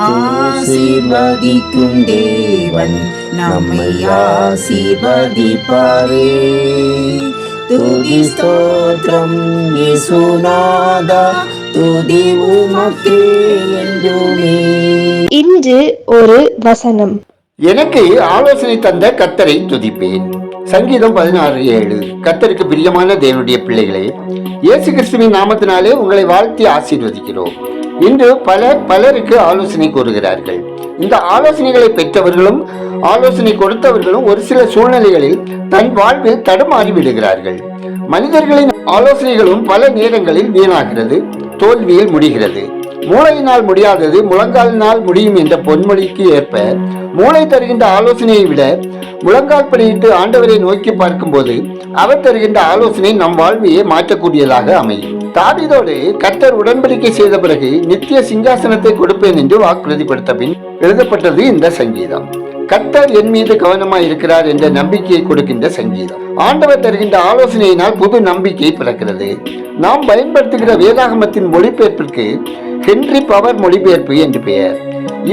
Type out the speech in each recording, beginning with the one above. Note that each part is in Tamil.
ஆசீர்வதிக்கும் தேவன் நம்மை ஆசீர்வதிப்பாரே. துதி ஸ்தோத்திரம் இயேசுநாதா, துதி உமக்கே என்றுமே. இன்று ஒரு வசனம். எனக்கு ஆலோசனை தந்த கர்த்தரை துதிப்பேன். சங்கீதம் 16:7. கர்த்தருக்கு பிரியமான தேவனுடைய பிள்ளைகளே, இயேசு கிறிஸ்துவின் நாமத்தினாலே உங்களை வாழ்த்தி ஆசீர்வதிக்கிறோம். இன்று பலருக்கு ஆலோசனை கூறுகிறார்கள். இந்த ஆலோசனைகளை பெற்றவர்களும் ஆலோசனை கொடுத்தவர்களும் ஒரு சில சூழ்நிலைகளில் தன் வாழ்வில் தடுமாறி விடுகிறார்கள். மனிதர்களின் ஆலோசனைகளும் பல நேரங்களில் வீணாகிறது, தோல்வியில் முடிகிறது. மூளையினால் முடியாதது முழங்காலினால் முடியும் என்ற பொன்மொழிக்கு ஏற்ப மூளை தருகின்ற ஆலோசனையை விட முழங்கால் படியிட்டு ஆண்டவரை நோக்கி பார்க்கும் போது அவர் தருகின்ற ஆலோசனை நம் வாழ்வையே மாற்றக்கூடியதாக அமையும். தாவீதோடு கர்த்தர் உடன்படிக்கை செய்த பிறகு நித்திய சிங்காசனத்தை கொடுப்பேன் என்று வாக்குறுதிப்படுத்த பின் எழுதப்பட்டது இந்த சங்கீதம். கர்த்தர் என் மீது கவனமாய் இருக்கிறார் என்ற நம்பிக்கையை கொடுக்கின்ற சங்கீதம். ஆண்டவர் தருகின்ற ஆலோசனையினால் புது நம்பிக்கை பிறக்கிறது. நாம் பயன்படுத்துகிற வேதாகமத்தின் மொழிபெயர்ப்பிற்கு ஹென்றி பவர் மொழிபெயர்ப்பு என்று பெயர்.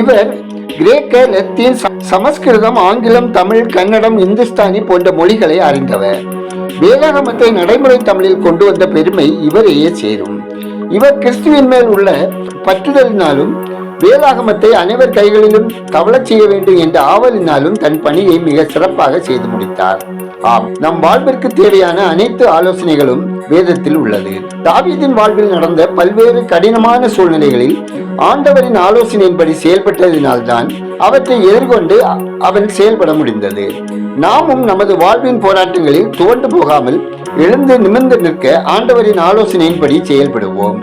இவர் கிரேக்க, லத்தீன், சமஸ்கிருதம், ஆங்கிலம், தமிழ், கன்னடம், இந்துஸ்தானி போன்ற மொழிகளை அறிந்தவர். வேதாகமத்தை நடைமுறை தமிழில் கொண்டு வந்த பெருமை இவரையே சேரும். இவர் கிறிஸ்துவின் மேல் உள்ள பற்றுதலினாலும் வேதாகமத்தை அனைவர் கைகளிலும் தவளச் செய்ய வேண்டும் என்ற ஆவலினாலும் தன் பணியை மிக சிறப்பாக செய்து முடித்தார். ஆம், நம் வாழ்விற்கு தேவையான அனைத்து ஆலோசனைகளும் வேதத்தில் உள்ளது. தாவீதின் வாழ்வில் நடந்த பல்வேறு கடினமான சூழ்நிலைகளில் ஆண்டவரின் ஆலோசனையின்படி செயல்பட்டதினால்தான் அவற்றை எதிர்கொண்டு அவன் செயல்பட முடிந்தது. நாமும் நமது வாழ்வின் போராட்டங்களில் துவண்டு போகாமல் எழுந்து நிமிர்ந்து நிற்க ஆண்டவரின் ஆலோசனையின்படி செயல்படுவோம்.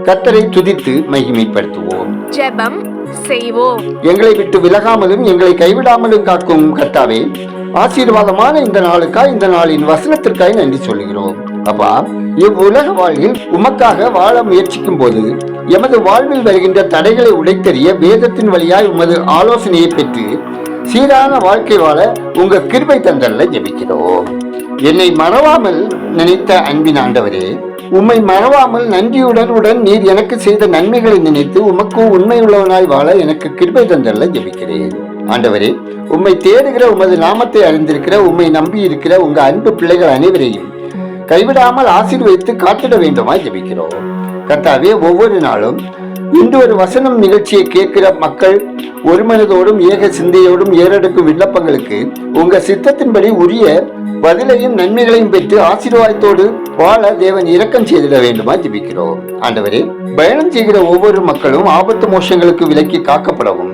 கர்த்தரை துதித்து மகிமைப்படுத்துவோம். ஜெபம் செய்வோம். எங்களை விட்டு விலகாமலும் எங்களை கைவிடாமலும் காக்கும் கர்த்தாவே, ஆசீர்வாதமான இந்த நாளுக்காய், இந்த நாளின் வசனத்திற்காய் நன்றி சொல்கிறோம். அப்பா, இவ்வுலக வாழ்வில் உமக்காக வாழ முயற்சிக்கும் போது எமது வாழ்வில் வருகின்ற தடைகளை உடைத்தறிய வேதத்தின் வழியாய் உமது ஆலோசனையை பெற்று சீரான வாழ்க்கை வாழ உங்க கிருபை தந்தல்ல ஜெபிக்கிறோம். என்னை மறவாமல் நினைத்த அன்பின் ஆண்டவரே, உம்மை மறவாமல் நன்றியுடன் நீர் எனக்கு செய்த நன்மைகளை நினைத்து உமக்கு உண்மை உள்ளவனாய் வாழ எனக்கு கிருபை தந்தல்ல ஜெபிக்கிறேன். ஆண்டவரே, உம்மை தேடுகிற உமது நாமத்தை அறிந்திருக்கிற உம்மை நம்பி இருக்கிற உங்க அன்பு பிள்ளைகள் அனைவரையும் கைவிடாமல் ஆசீர்வதித்து காத்திட வேண்டுமாய் ஜெபிக்கிறோம். கர்த்தாவே, ஒவ்வொரு நாளும் இன்று ஒரு வசனம் நிகழ்ச்சியை கேட்கிற மக்கள் ஒரு மனதோடும் ஏக சிந்தையோடும் ஏறெடுக்கும் விண்ணப்பங்களுக்கு உங்க சித்தத்தின்படி உரிய பதிலையும் நன்மைகளையும் பெற்று ஆசீர்வாதத்தோடு வாழ தேவன் இரக்கம் செய்திட வேண்டுமா ஜெபிக்கிறோம். ஆண்டவரே, பயணம் செய்கிற ஒவ்வொரு மக்களும் ஆபத்து மோசங்களுக்கு விலக்கி காக்கப்படவும்,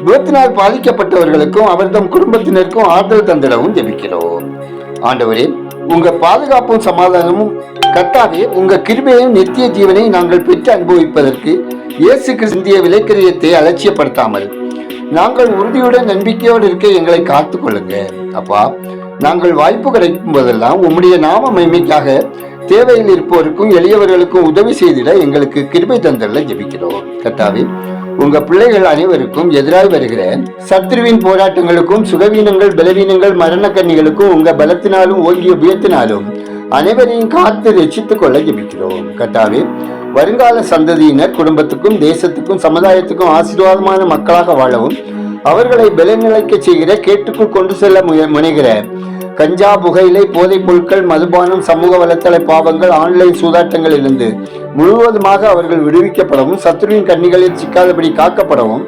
விபத்தினால் பாதிக்கப்பட்டவர்களுக்கும் அவர்தம் குடும்பத்தினருக்கும் ஆறுதல் தந்திடவும் ஜெபிக்கிறோம். ஆண்டவரே, உங்க பாதுகாப்பும் சமாதானமும் கர்த்தாவே, உங்க கிருபையும் நித்திய ஜீவனை நாங்கள் பெற்று அனுபவிப்பதற்கு இயேசு கிறிஸ்துவின் விலைக்கிரயத்தை அலட்சியப்படுத்தாமல் நாங்கள் உறுதியுடன் நம்பிக்கையோடு இருக்க எங்களை காத்து கொள்ளுங்க. அப்பா, நாங்கள் வாய்ப்பு கிடைக்கும் போதெல்லாம் உம்முடைய நாம மகிமைக்காக தேவையில் இருப்போருக்கும் எளியவர்களுக்கும் உதவி செய்திட எங்களுக்கு கிருபை தந்தல்ல ஜெபிக்கிறோம். கர்த்தாவே, உங்க பிள்ளைகள் அனைவருக்கும் எதிராய் வருகிற சத்ருவின் போராட்டங்களுக்கும் சுகவீனங்கள், பலவீனங்கள், மரண கண்ணிகளுக்கும் உங்க பலத்தினாலும் ஓங்கிய உயர்த்தினாலும் அனைவரையும் காத்து ரட்சித்துக் கொள்ள ஜெபிக்கிறோம். கர்த்தாவே, வருங்கால சந்ததியினர் குடும்பத்துக்கும் தேசத்துக்கும் சமுதாயத்துக்கும் ஆசீர்வாதமான மக்களாக வாழவும், அவர்களை பலநிலைக்க செய்கிற கேட்டுக்குள் கொண்டு செல்ல முனைகிற கஞ்சா, புகையிலை, போதைப் பொருட்கள், மதுபானம், சமூக வலைத்தள பாவங்கள், ஆன்லைன் சூதாட்டங்களிலிருந்து முழுவதுமாக அவர்கள் விடுவிக்கப்படவும், சத்துருவின் கண்ணிகளில் சிக்காதபடி காக்கப்படவும்,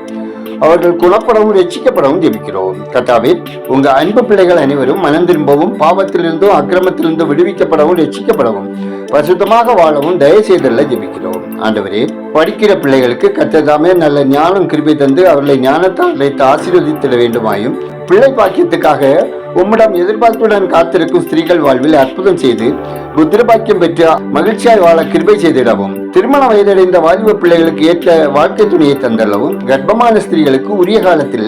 அவர்கள் குணப்படவும் ரட்சிக்கப்படவும் ஜெபிக்கிறோம். கர்த்தாவே, உங்க அன்பு பிள்ளைகள் அனைவரும் மனம் திரும்பவும், பாவத்திலிருந்தும் அக்கிரமத்திலிருந்து விடுவிக்கப்படவும் ரட்சிக்கப்படவும் பரிசுத்தமாக வாழவும் தயவு செய்தல்ல ஜெபிக்கிறோம். ஆண்டவரே, படிக்கிற பிள்ளைகளுக்கு கர்த்தர் தாமே நல்ல ஞானம் கிருபை தந்து அவர்களை ஞானத்தால் வைத்து ஆசீர்வதித்திட வேண்டுமாயும், பிள்ளை பாக்கியத்துக்காக உம்மிடம் எதிர்பார்ப்புடன் காத்திருக்கும் ஸ்திரீகள் வாழ்வில் அற்புதம் செய்து புத்திரபாக்கியம் பெற்று மகிழ்ச்சியாய் வாழ கிருபை செய்திடவும், திருமண வயதடைந்த வாலிப பிள்ளைகளுக்கு ஏற்ற வாழ்க்கை துணையை தந்தள்ளவும், கர்ப்பமான ஸ்திரீகளுக்கு உரிய காலத்தில்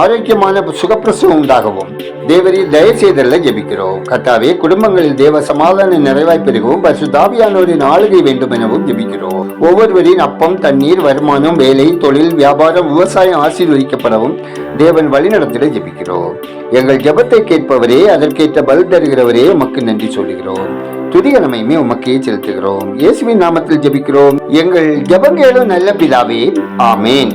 ஆரோக்கியமான சுகப்பிரசவம் உண்டாகவும் தேவரீர் தயவு செய்தல்ல ஜெபிக்கிறோம். கர்த்தாவே, குடும்பங்களில் தேவ சமாதான நிறைவாய் பெருகவும் பரிசுத்தாவியானோரின் ஆளுகை வேண்டும் எனவும் ஜெபிக்கிறோம். ஒவ்வொருவரின் அப்பம், தண்ணீர், வருமானம், வேலை, தொழில், வியாபாரம், விவசாயம் ஆசீர்வதிக்கப்படவும் தேவன் வழிநடத்திட ஜெபிக்கிறோம். எங்கள் ஜெபத்தை கேட்பவரே, அதற்கேற்ற பதில் தருகிறவரே, உமக்கு நன்றி சொல்கிறோம். துதிகனமையுமே உமக்கே செலுத்துகிறோம். இயேசுவின் நாமத்தில் ஜெபிக்கிறோம் எங்கள் ஜெபங்கேளும் நல்ல பிதாவே, ஆமேன்.